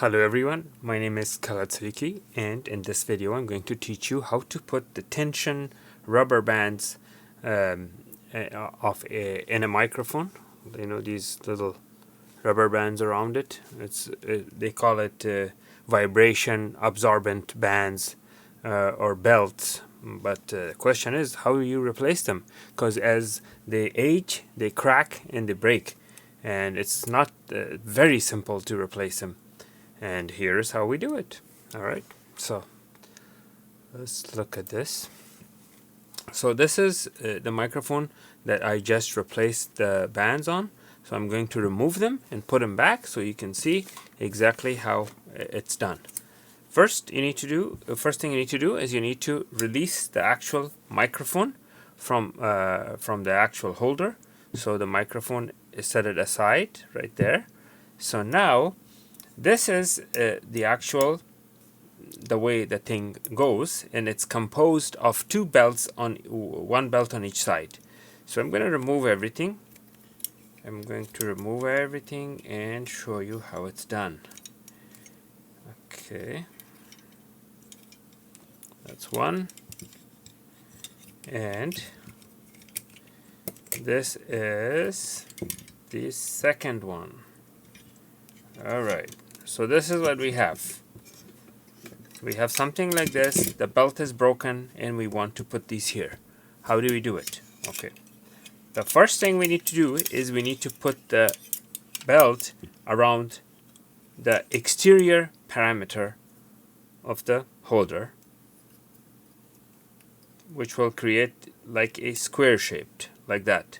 Hello everyone, my name is Kalatsariki, and in this video I'm going to teach you how to put the tension rubber bands in a microphone. You know, these little rubber bands around it. They call it vibration absorbent bands or belts. But the question is, how do you replace them? Because as they age, they crack and they break, and it's not very simple to replace them. And here's how we do it. Alright, so let's look at this. So this is the microphone that I just replaced the bands on. So I'm going to remove them and put them back so you can see exactly how it's done. First thing you need to do is you need to release the actual microphone from the actual holder. So the microphone is set it aside right there. So now this is the way the thing goes, and it's composed of two belts, on one belt on each side. So I'm going to remove everything. I'm going to remove everything and show you how it's done. Okay, that's one, and this is the second one. Alright, so this is what we have. We have something like this. The belt is broken and we want to put these here. How do we do it? Okay, the first thing we need to do is we need to put the belt around the exterior parameter of the holder, which will create like a square shaped, like that.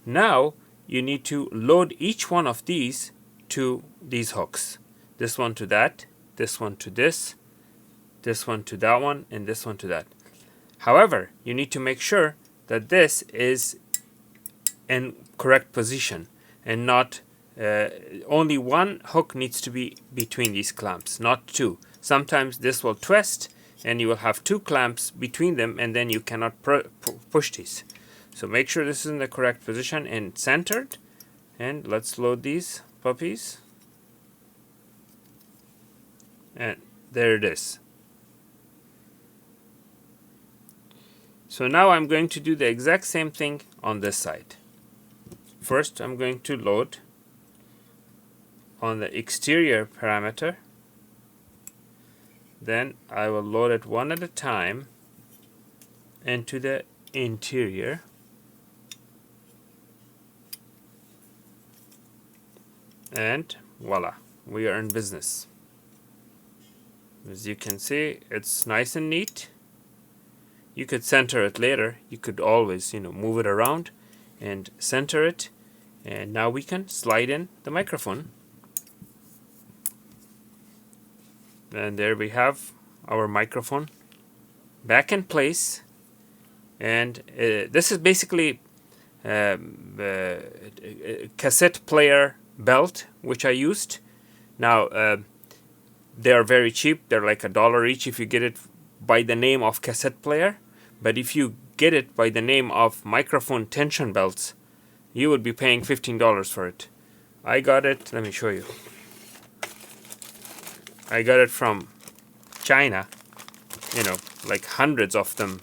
Now you need to load each one of these to these hooks. This one to that, this one to this one to that one, and this one to that. However, you need to make sure that this is in correct position and not only one hook needs to be between these clamps, not two. Sometimes this will twist and you will have two clamps between them, and then you cannot push these. So make sure this is in the correct position and centered. And let's load these puppies, and there it is. So now I'm going to do the exact same thing on this side. First I'm going to load on the exterior parameter, then I will load it one at a time into the interior. And voila, we are in business. As you can see, it's nice and neat. You could center it later. You could always, move it around and center it. And now we can slide in the microphone. And there we have our microphone back in place. And this is basically a cassette player belt which I used. Now they are very cheap. They're like $1 each if you get it by the name of cassette player, but if you get it by the name of microphone tension belts, you would be paying $15 for it. I got it, let me show you. I got it from China, like hundreds of them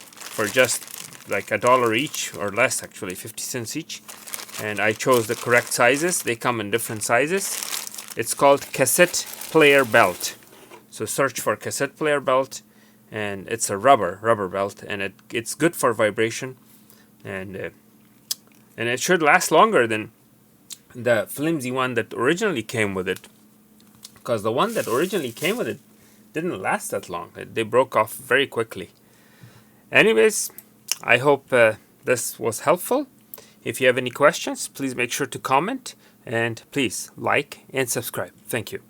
for just like $1 each, or less actually, 50 cents each. And I chose the correct sizes. They come in different sizes. It's called cassette player belt. So search for cassette player belt, and it's a rubber belt, and it's good for vibration, and it should last longer than the flimsy one that originally came with it, because the one that originally came with it didn't last that long. They broke off very quickly. Anyways, I hope this was helpful. If you have any questions, please make sure to comment, and please like and subscribe. Thank you.